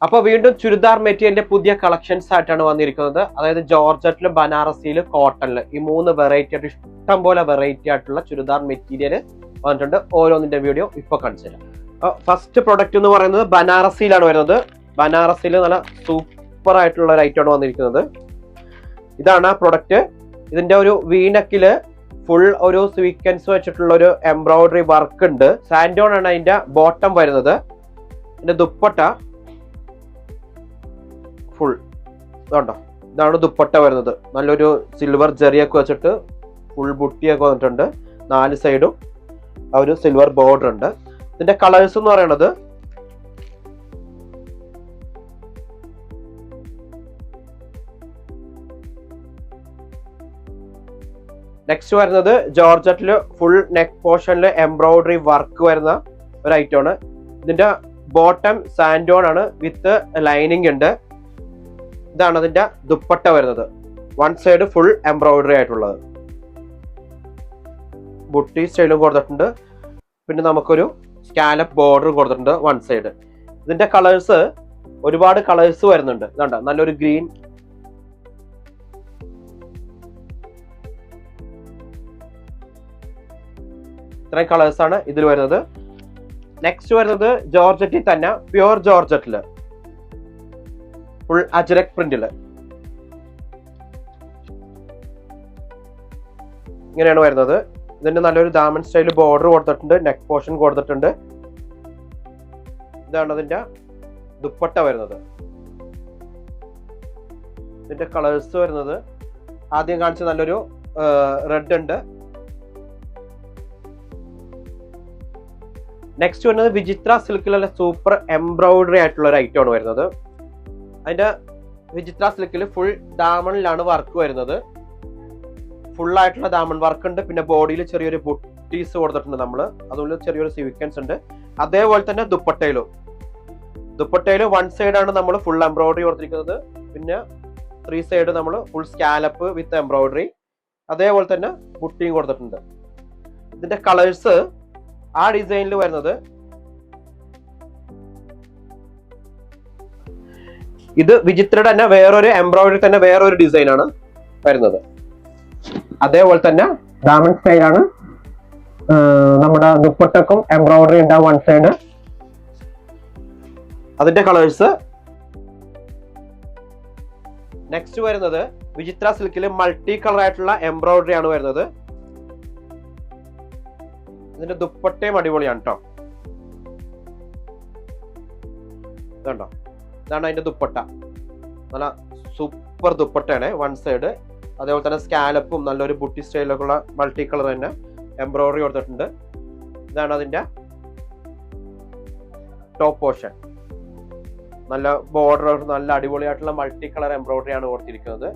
അപ്പോൾ വീണ്ടും ചുരിദാർ മെറ്റീരിയലിന്റെ പുതിയ കളക്ഷൻസ് ആയിട്ടാണ് വന്നിരിക്കുന്നത്. അതായത് ജോർജറ്റിലും ബനാറസിയിലും കോട്ടണില് ഈ 3 വെറൈറ്റി ആയിട്ട് ഇഷ്ടം പോലെ വെറൈറ്റി ആയിട്ടുള്ള ചുരിദാർ മെറ്റീരിയൽ വന്നിട്ടുണ്ട്. ഓരോന്നിന്റെ വീഡിയോ ഇപ്പൊ കാണിച്ചു തരാം. ഫസ്റ്റ് പ്രൊഡക്റ്റ് എന്ന് പറയുന്നത് ബനാറസിയിലാണ് വരുന്നത്. ബനാറസിയിൽ നല്ല സൂപ്പർ ആയിട്ടുള്ള ഒരു ഐറ്റമാണ് വന്നിരിക്കുന്നത്. ഇതാണ് ആ പ്രൊഡക്റ്റ്. ഇതിന്റെ ഒരു വീനക്കില് ഫുൾ ഒരു സ്വീക്വൻസ് വെച്ചിട്ടുള്ള ഒരു എംബ്രോയിഡറി വർക്ക് ഉണ്ട്. സാൻഡോൺ ആണ് അതിന്റെ ബോട്ടം വരുന്നത്. ഇതിന്റെ ദുപ്പട്ട ഫുൾ ഇതുണ്ടോ, ഇതാണ് ദുപ്പട്ട വരുന്നത്. നല്ലൊരു സിൽവർ ജെറിയൊക്കെ വെച്ചിട്ട് ഫുൾ ബുട്ടിയൊക്കെ വന്നിട്ടുണ്ട്. 4 സൈഡും ആ ഒരു സിൽവർ ബോർഡർ ഉണ്ട്. ഇതിന്റെ കളേഴ്സ് എന്ന് പറയുന്നത് നെക്സ്റ്റ് വരുന്നത് ജോർജറ്റില് ഫുൾ നെക്ക് പോർഷനിൽ എംബ്രോയിഡറി വർക്ക് വരുന്ന ഒരു ഐറ്റമാണ്. ഇതിന്റെ ബോട്ടം സാൻഡോൺ ആണ് വിത്ത് ലൈനിങ് ഉണ്ട്. ഇതാണ് അതിന്റെ ദുപ്പട്ട വരുന്നത്. 1 സൈഡ് ഫുൾ എംബ്രോയിഡറി ആയിട്ടുള്ളത്. ബുട്ടി സ്റ്റൈലും കൊടുത്തിട്ടുണ്ട്. പിന്നെ നമുക്കൊരു സ്കാലപ്പ് ബോർഡർ കൊടുത്തിട്ടുണ്ട് 1 സൈഡ്. ഇതിന്റെ കളേഴ്സ് ഒരുപാട് കളേഴ്സ് വരുന്നുണ്ട്. ഇതുണ്ട്, നല്ലൊരു ഗ്രീൻ, ഇത്രയും കളേഴ്സ് ആണ് ഇതിൽ വരുന്നത്. നെക്സ്റ്റ് വരുന്നത് ജോർജറ്റിൽ തന്നെ പ്യുവർ ജോർജറ്റില് ഫുൾ അജ്രക് പ്രിന്റില് ഇങ്ങനെയാണ് വരുന്നത്. ഇതിന്റെ നല്ലൊരു ദാമൻ സ്റ്റൈൽ ബോർഡർ കൊടുത്തിട്ടുണ്ട്. നെക്ക് പോർഷൻ കൊടുത്തിട്ടുണ്ട്. ഇതാണ് അതിന്റെ ദുപ്പട്ട വരുന്നത്. ഇതിന്റെ കളേഴ്സ് വരുന്നത് ആദ്യം കാണിച്ച നല്ലൊരു റെഡ് ഉണ്ട്. നെക്സ്റ്റ് വരുന്നത് വിചിത്ര സിൽക്കിലുള്ള സൂപ്പർ എംബ്രോയിഡറി ആയിട്ടുള്ള ഒരു ഐറ്റം ആണ് വരുന്നത്. അതിന്റെ വിചിത്ര സിൽക്കിൽ ഫുൾ ഡാമണിലാണ് വർക്ക് വരുന്നത്. ഫുൾ ആയിട്ടുള്ള ഡാമൺ വർക്ക് ഉണ്ട്. പിന്നെ ബോഡിയിൽ ചെറിയൊരു ബുട്ടീസ് കൊടുത്തിട്ടുണ്ട് നമ്മള്. അതുപോലെ ചെറിയൊരു സീക്വൻസ് ഉണ്ട്. അതേപോലെ തന്നെ ദുപ്പട്ടയിലും 1 സൈഡാണ് നമ്മൾ ഫുൾ എംബ്രോയിഡറി കൊടുത്തിരിക്കുന്നത്. പിന്നെ 3 സൈഡ് നമ്മൾ ഫുൾ സ്കാലപ്പ് വിത്ത് എംബ്രോയിഡറി. അതേപോലെ തന്നെ ബുട്ടിയും കൊടുത്തിട്ടുണ്ട്. ഇതിന്റെ കളേഴ്സ് ആ ഡിസൈനിൽ വരുന്നത് ഇത് വിചിത്രയുടെ തന്നെ വേറൊരു എംബ്രോയിഡറി തന്നെ വേറൊരു ഡിസൈൻ ആണ് വരുന്നത്. അതേപോലെ തന്നെ ഡയമണ്ട് സ്റ്റൈലാണ്. നമ്മുടെ ദുപ്പട്ടക്കും എംബ്രോയിഡറി ഉണ്ടാവും 1 സൈഡ്. അതിന്റെ കളേഴ്സ് നെക്സ്റ്റ് വരുന്നത് വിചിത്ര സിൽക്കിൽ മൾട്ടി കളർ ആയിട്ടുള്ള എംബ്രോയിഡറി ആണ് വരുന്നത്. ഇതിന്റെ ദുപ്പട്ടയും അടിപൊളിയാണ് കേട്ടോ. ഇതുണ്ടോ, ഇതാണ് അതിന്റെ ദുപ്പട്ട. നല്ല സൂപ്പർ ദുപ്പട്ടയാണ് 1 സൈഡ്. അതേപോലെ തന്നെ സ്കാലപ്പും നല്ലൊരു ബുട്ടി സ്റ്റൈലൊക്കെ ഉള്ള മൾട്ടി കളർ തന്നെ എംബ്രോയിഡറി കൊടുത്തിട്ടുണ്ട്. ഇതാണ് അതിന്റെ ടോപ്പ് പോർഷൻ. നല്ല ബോർഡർ, നല്ല അടിപൊളിയായിട്ടുള്ള മൾട്ടി കളർ എംബ്രോയിഡറി ആണ് കൊടുത്തിരിക്കുന്നത്.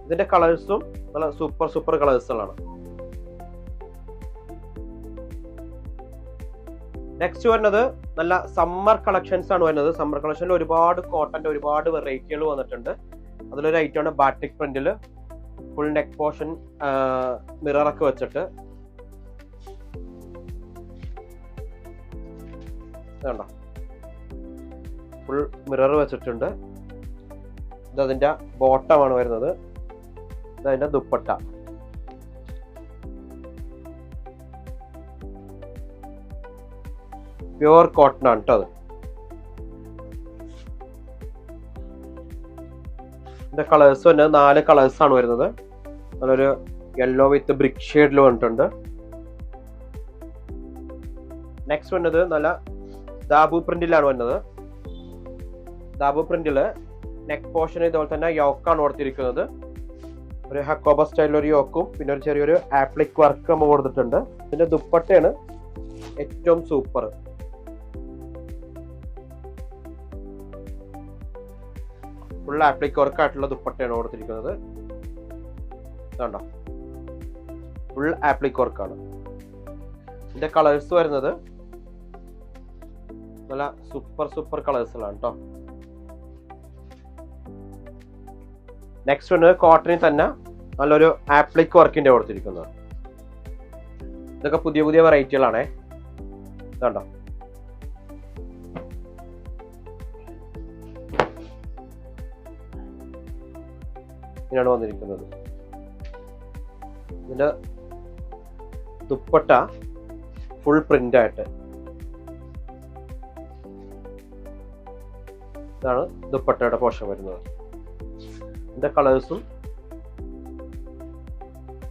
ഇതിന്റെ കളേഴ്സും നല്ല സൂപ്പർ കളേഴ്സുകളാണ്. നെക്സ്റ്റ് വരുന്നത് നല്ല സമ്മർ കളക്ഷൻസ് ആണ് വരുന്നത്. സമ്മർ കളക്ഷനിൽ ഒരുപാട് കോട്ടന്റെ ഒരുപാട് വെറൈറ്റികൾ വന്നിട്ടുണ്ട്. അതിലൊരു ഐറ്റമാണ് ബാറ്റിക് പ്രിന്റില് ഫുൾ നെക്ക് പോർഷൻ മിറർ ഒക്കെ വെച്ചിട്ട് കണ്ടോ, ഫുൾ മിറർ വെച്ചിട്ടുണ്ട്. ഇത് അതിന്റെ ബോട്ടമാണ് വരുന്നത്. ഇത് അതിന്റെ ദുപ്പട്ട. പ്യുവർ കോട്ടൺ ആണ് കേട്ടോ അത്. ഇതിന്റെ കളേഴ്സ് തന്നെ 4 കളേഴ്സ് ആണ് വരുന്നത്. നല്ലൊരു യെല്ലോ വിത്ത് ബ്രിക്ക് ഷെയ്ഡിൽ വന്നിട്ടുണ്ട്. നെക്സ്റ്റ് വരുന്നത് നല്ല ദാബു പ്രിന്റിലാണ് വരുന്നത്. ദാബു പ്രിന്റില് നെക്ക് പോർഷൻ ഇതുപോലെ തന്നെ യോക്കാണ് കൊടുത്തിരിക്കുന്നത്. ഒരു ഹക്കോബ സ്റ്റൈലിൽ ഒരു യോക്കും പിന്നെ ഒരു ചെറിയൊരു ആപ്ലിക് വർക്ക് നമ്മൾ കൊടുത്തിട്ടുണ്ട്. ഇതിന്റെ ദുപ്പട്ടയാണ് ഏറ്റവും സൂപ്പർ. ഫുൾ ആപ്ലിക് വർക്ക് ആയിട്ടുള്ള ദുപ്പട്ടയാണ് കൊടുത്തിരിക്കുന്നത്. കണ്ടോ, ഫുൾ ആപ്ലിക് വർക്കാണ്. ഇതിന്റെ കളേഴ്സ് വരുന്നത് നല്ല സൂപ്പർ കളേഴ്സിലാണ് കേട്ടോ. നെക്സ്റ്റ് വരുന്നത് കോട്ടണിൽ തന്നെ നല്ലൊരു ആപ്ലിക് വർക്കിന്റെ കൊടുത്തിരിക്കുന്നത്. ഇതൊക്കെ പുതിയ വെറൈറ്റികളാണേ. കണ്ടോ, ഇങ്ങനെയാണ് വന്നിരിക്കുന്നത്. ഇതിന്റെ ദുപ്പട്ട ഫുൾ പ്രിന്റ് ആയിട്ട്, ഇതാണ് ദുപ്പട്ടയുടെ പോർഷൻ വരുന്നത്. ഇതിന്റെ കളേഴ്സും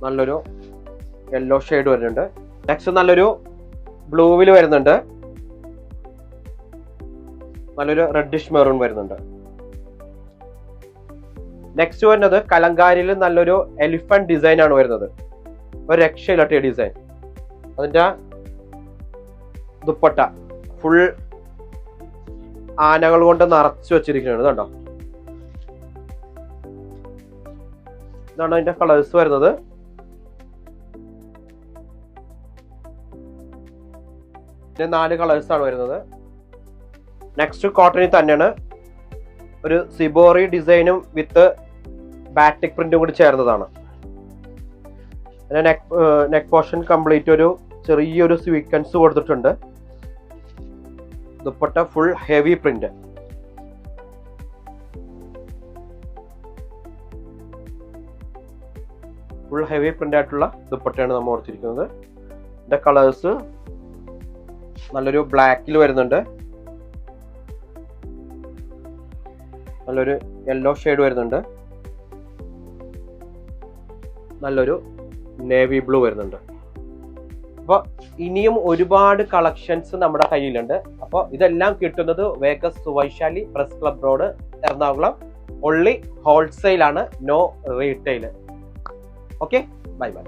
നല്ലൊരു യെല്ലോ ഷെയ്ഡ് വരുന്നുണ്ട്. നെക്സ്റ്റ് നല്ലൊരു ബ്ലൂവിൽ വരുന്നുണ്ട്, നല്ലൊരു റെഡിഷ് മെറൂൺ വരുന്നുണ്ട്. നെക്സ്റ്റ് വരുന്നത് കലങ്കാരിയിൽ നല്ലൊരു എലിഫന്റ് ഡിസൈൻ ആണ് വരുന്നത്, ഒരു രക്ഷയില്ലാത്ത ഡിസൈൻ. അതിന്റെ ദുപ്പട്ട ഫുൾ ആനകൾ കൊണ്ട് നിറച്ചു വെച്ചിരിക്കുന്നത് കണ്ടോ. ഇതാണ് അതിന്റെ കളേഴ്സ് വരുന്നത്. ഇതിന് 4 കളേഴ്സ് ആണ് വരുന്നത്. നെക്സ്റ്റ് കോട്ടണിൽ തന്നെയാണ്, ഒരു സിബോറി ഡിസൈനും വിത്ത് ബാറ്റിക് പ്രിന്റും കൂടി ചേർന്നതാണ്. നെക്ക് പോർഷൻ കംപ്ലീറ്റ് ഒരു ചെറിയൊരു സ്വീക്വൻസ് കൊടുത്തിട്ടുണ്ട്. Dupatta full heavy print. Full heavy print ആയിട്ടുള്ള ദുപ്പട്ടയാണ് നമ്മൾ കൊടുത്തിരിക്കുന്നത്. ഇതിന്റെ കളേഴ്സ് നല്ലൊരു ബ്ലാക്കിൽ വരുന്നുണ്ട്, നല്ലൊരു യെല്ലോ ഷെയ്ഡ് വരുന്നുണ്ട്, നല്ലൊരു നേവി ബ്ലൂ വരുന്നുണ്ട്. അപ്പോൾ ഇനിയും ഒരുപാട് കളക്ഷൻസ് നമ്മുടെ കയ്യിലുണ്ട്. അപ്പോൾ ഇതെല്ലാം കിട്ടുന്നത് Vegas Vaishali press club road, Ernakulam. Only wholesale ആണ്, no retail. Okay, bye by.